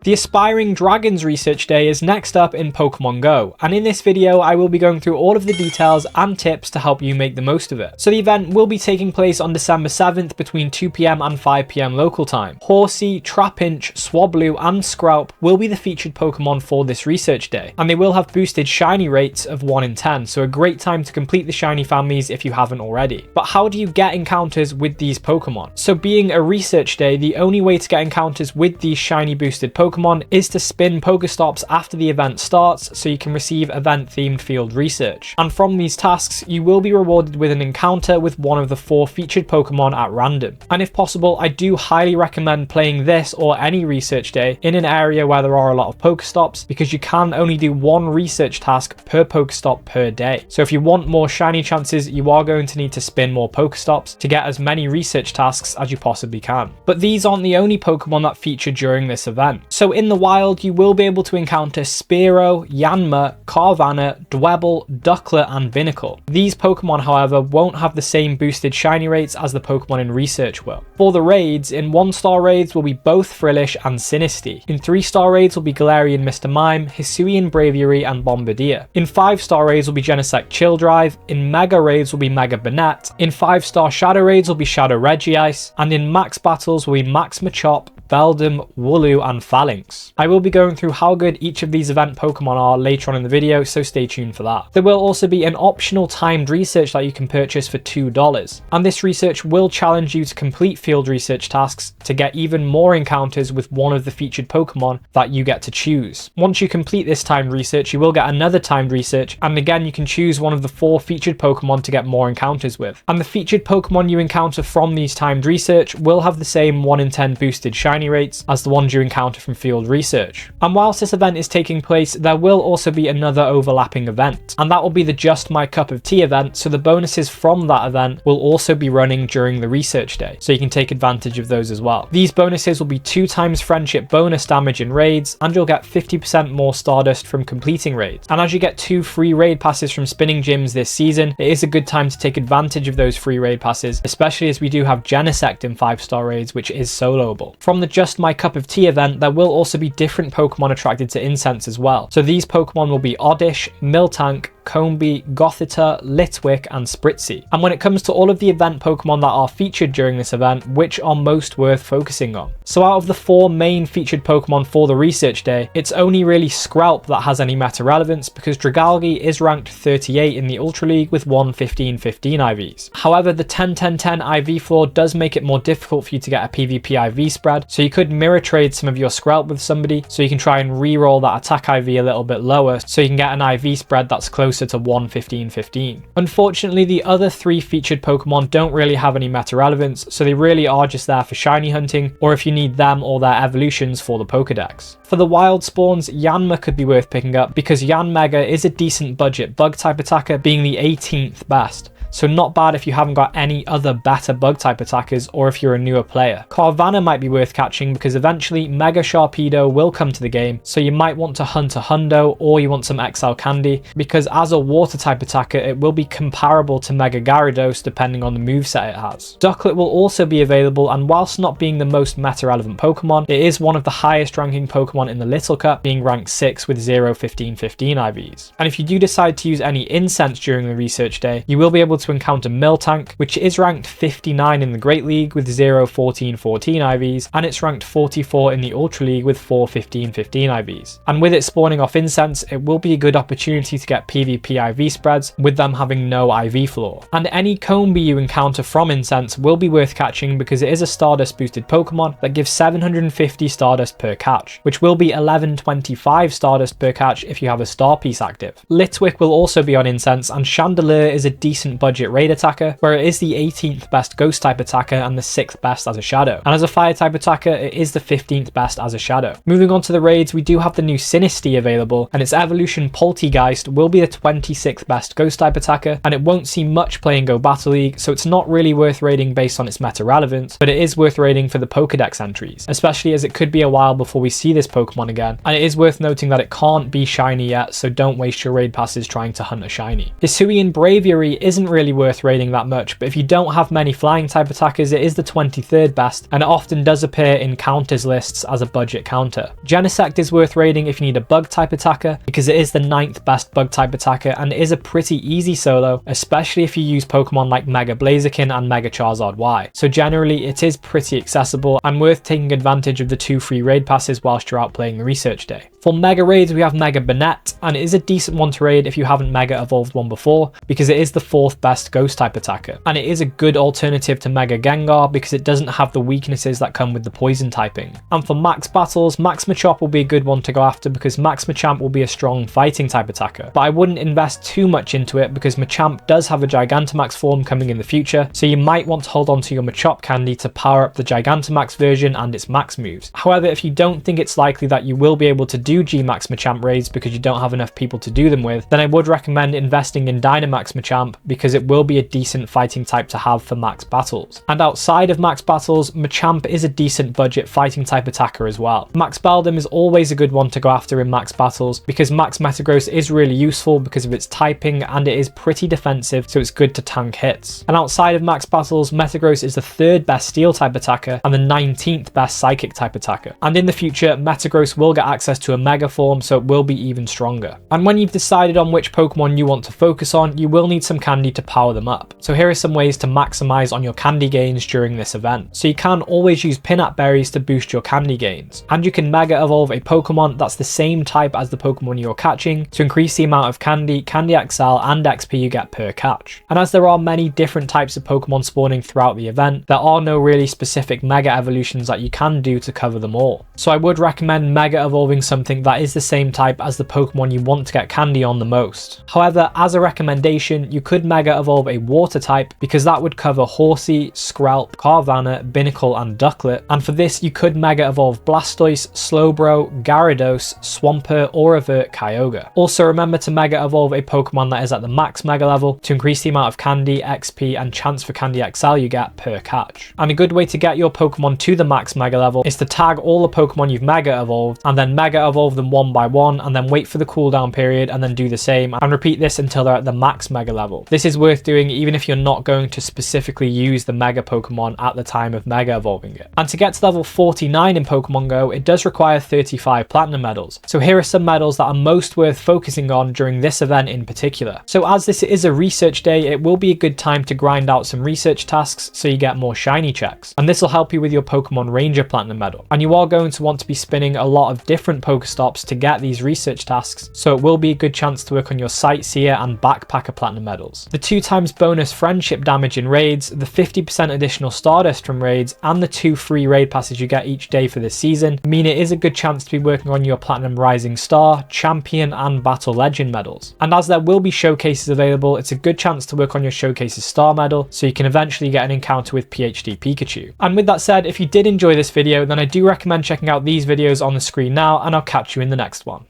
The Aspiring Dragons Research Day is next up in Pokemon Go, and in this video I will be going through all of the details and tips to help you make the most of it. So the event will be taking place on December 7th between 2 PM and 5 PM local time. Horsey, Trapinch, Swablu and Scraup will be the featured Pokemon for this research day, and they will have boosted shiny rates of 1 in 10, so a great time to complete the shiny families if you haven't already. But how do you get encounters with these Pokemon? So being a research day, the only way to get encounters with these shiny boosted Pokemon is to spin Pokestops after the event starts so you can receive event themed field research. And from these tasks, you will be rewarded with an encounter with one of the 4 featured Pokemon at random. And if possible, I do highly recommend playing this or any research day in an area where there are a lot of Pokestops, because you can only do 1 research task per Pokestop per day. So if you want more shiny chances, you are going to need to spin more Pokestops to get as many research tasks as you possibly can. But these aren't the only Pokemon that feature during this event. So in the wild, you will be able to encounter Spearow, Yanma, Carvanha, Dwebble, Ducklet and Binacle. These Pokemon, however, won't have the same boosted shiny rates as the Pokemon in research will. For the raids, in 1-star raids will be both Frillish and Sinistea. In 3-star raids will be Galarian Mr. Mime, Hisuian Braviary and Bombardier. In 5-star raids will be Genesect Chill Drive. In Mega raids will be Mega Banette. In 5-star Shadow raids will be Shadow Regice. And in Max battles will be Max Machop, Beldum, Wooloo and Phalanx. I will be going through how good each of these event Pokemon are later on in the video, so stay tuned for that. There will also be an optional timed research that you can purchase for $2, and this research will challenge you to complete field research tasks to get even more encounters with one of the featured Pokemon that you get to choose. Once you complete this timed research, you will get another timed research, and again you can choose one of the 4 featured Pokemon to get more encounters with. And the featured Pokemon you encounter from these timed research will have the same 1 in 10 boosted shiny rates as the ones you encounter from field research. And whilst this event is taking place, there will also be another overlapping event, and that will be the Just My Cup of Tea event, so the bonuses from that event will also be running during the research day, so you can take advantage of those as well. These bonuses will be 2 times friendship bonus damage in raids, and you'll get 50% more Stardust from completing raids. And as you get 2 free raid passes from spinning gyms this season, it is a good time to take advantage of those free raid passes, especially as we do have Genesect in 5-star raids, which is soloable. From the Just My Cup of Tea event, there will also be different Pokemon attracted to incense as well. So these Pokemon will be Oddish, Miltank, Combee, Gothita, Litwick and Spritzy. And when it comes to all of the event Pokemon that are featured during this event, which are most worth focusing on? So out of the 4 main featured Pokemon for the research day, it's only really Scraup that has any meta relevance, because Dragalge is ranked 38 in the Ultra League with 1 15-15 IVs. However, the 10-10-10 IV floor does make it more difficult for you to get a PvP IV spread, so you could mirror trade some of your Scraup with somebody, so you can try and re-roll that attack IV a little bit lower, so you can get an IV spread that's closer to 1 15-15. Unfortunately, the other 3 featured Pokemon don't really have any meta relevance, so they really are just there for shiny hunting, or if you need them or their evolutions for the Pokedex. For the wild spawns, Yanma could be worth picking up, because Yanmega is a decent budget bug type attacker, being the 18th best. So not bad if you haven't got any other better bug type attackers, or if you're a newer player. Carvanha might be worth catching, because eventually Mega Sharpedo will come to the game, so you might want to hunt a Hundo, or you want some XL Candy, because as a water type attacker it will be comparable to Mega Gyarados depending on the moveset it has. Ducklet will also be available, and whilst not being the most meta relevant Pokemon, it is one of the highest ranking Pokemon in the Little Cup, being ranked 6 with 0 15-15 IVs. And if you do decide to use any incense during the research day, you will be able to encounter Miltank, which is ranked 59 in the Great League with 0 14-14 IVs, and it's ranked 44 in the Ultra League with 4 15-15 IVs. And with it spawning off incense, it will be a good opportunity to get PvP IV spreads, with them having no IV floor. And any Combee you encounter from incense will be worth catching, because it is a Stardust boosted Pokemon that gives 750 Stardust per catch, which will be 1125 Stardust per catch if you have a Star Piece active. Litwick will also be on incense, and Chandelure is a decent budget raid attacker, where it is the 18th best ghost type attacker and the 6th best as a shadow. And as a fire type attacker, it is the 15th best as a shadow. Moving on to the raids, we do have the new Sinistea available, and its evolution Poltegeist will be the 26th best ghost type attacker, and it won't see much play in Go Battle League, so it's not really worth raiding based on its meta relevance, but it is worth raiding for the Pokedex entries, especially as it could be a while before we see this Pokemon again, and it is worth noting that it can't be shiny yet, so don't waste your raid passes trying to hunt a shiny. Hisuian Braviary isn't really really worth raiding that much, but if you don't have many flying type attackers, it is the 23rd best, and it often does appear in counters lists as a budget counter. Genesect is worth raiding if you need a bug type attacker, because it is the 9th best bug type attacker, and it is a pretty easy solo, especially if you use Pokemon like Mega Blaziken and Mega Charizard Y. So generally it is pretty accessible and worth taking advantage of the 2 free raid passes whilst you're out playing the research day. For Mega Raids, we have Mega Banette, and it is a decent one to raid if you haven't Mega Evolved one before, because it is the 4th best Ghost type attacker. And it is a good alternative to Mega Gengar because it doesn't have the weaknesses that come with the Poison typing. And for Max Battles, Max Machop will be a good one to go after because Max Machamp will be a strong fighting type attacker. But I wouldn't invest too much into it because Machamp does have a Gigantamax form coming in the future, so you might want to hold on to your Machop candy to power up the Gigantamax version and its max moves. However, if you don't think it's likely that you will be able to do G-Max Machamp raids because you don't have enough people to do them with, then I would recommend investing in Dynamax Machamp because it will be a decent fighting type to have for Max Battles. And outside of Max Battles, Machamp is a decent budget fighting type attacker as well. Max Beldum is always a good one to go after in Max Battles because Max Metagross is really useful because of its typing and it is pretty defensive, so it's good to tank hits. And outside of Max Battles, Metagross is the 3rd best Steel type attacker and the 19th best Psychic type attacker. And in the future, Metagross will get access to a Mega form, so it will be even stronger. And when you've decided on which Pokemon you want to focus on, you will need some candy to power them up. So here are some ways to maximize on your candy gains during this event. So you can always use Pinap Berries to boost your candy gains. And you can Mega Evolve a Pokemon that's the same type as the Pokemon you're catching to increase the amount of Candy XL, and XP you get per catch. And as there are many different types of Pokemon spawning throughout the event, there are no really specific Mega Evolutions that you can do to cover them all. So I would recommend Mega Evolving something that is the same type as the Pokemon you want to get candy on the most. However, as a recommendation, you could Mega Evolve a Water type because that would cover Horsey, Skrelp, Carvanha, Binacle and Ducklet, and for this you could Mega Evolve Blastoise, Slowbro, Gyarados, Swampert or Revert Kyogre. Also remember to Mega Evolve a Pokemon that is at the max Mega level to increase the amount of Candy, XP and chance for Candy XL you get per catch. And a good way to get your Pokemon to the max Mega level is to tag all the Pokemon you've Mega Evolved and then Mega Evolve them one by one and then wait for the cooldown period and then do the same and repeat this until they're at the max Mega level. This is worth doing even if you're not going to specifically use the Mega Pokemon at the time of Mega Evolving it. And to get to level 49 in Pokemon Go, it does require 35 Platinum medals. So here are some medals that are most worth focusing on during this event in particular. So as this is a research day, it will be a good time to grind out some research tasks so you get more shiny checks. And this will help you with your Pokemon Ranger Platinum medal. And you are going to want to be spinning a lot of different Pokestops to get these research tasks, so it will be a good chance to work on your Sightseer and Backpacker Platinum medals. The 2x bonus friendship damage in raids, the 50% additional Stardust from raids, and the 2 free raid passes you get each day for this season mean it is a good chance to be working on your Platinum Rising Star, Champion and Battle Legend medals. And as there will be showcases available, it's a good chance to work on your Showcases Star medal so you can eventually get an encounter with PhD Pikachu. And with that said, if you did enjoy this video, then I do recommend checking out these videos on the screen now, and I'll catch you in the next one.